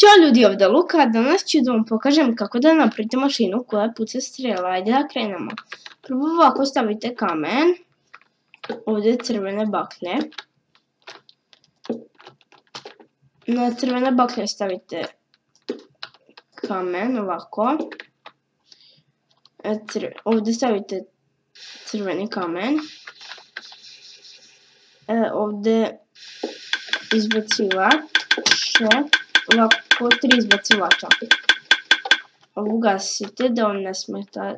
Ćao ljudi, ovdje Luka, danas ću da vam pokažem kako da napravite mašinu koja puca strela. Ajde da krenemo. Prvo ovako stavite kamen, ovdje crvene baklje. Na crvene baklje stavite kamen, ovako. Ovdje stavite crveni kamen. Ovdje izbacivač. Ovako 3 izbacivača. Ovo ugasite da vam ne smeta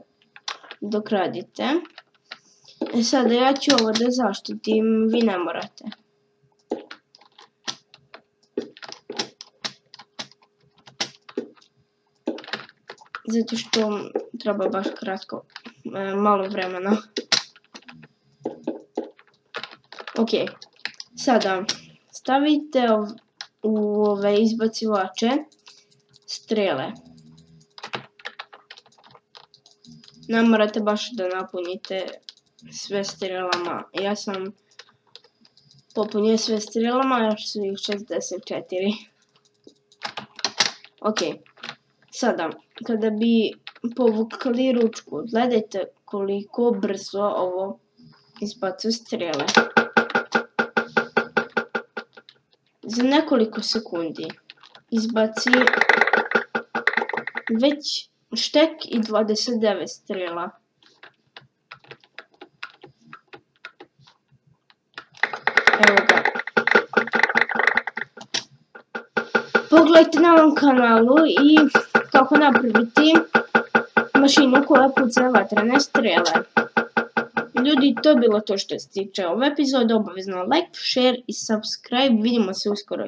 dok radite. Sada ja ću ovo da zaštitim, vi ne morate. Zato što treba baš kratko, malo vremena. Ok, sada stavite u ove izbacivače strele. Ne morate baš da napunite sve strelama. Ja sam popunio sve strelama, još su ih 64. Ok, sada kada bi povukli ručku, gledajte koliko brzo ovo izbacuje strele. Za nekoliko sekundi izbaci već štek i 29 strela. Evo ga. Pogledajte na ovom kanalu i kako napraviti mašinu koja puca vatrene strele. Ljudi, to je bilo to što se tiče ove epizode. Obavezno like, share i subscribe. Vidimo se uskoro.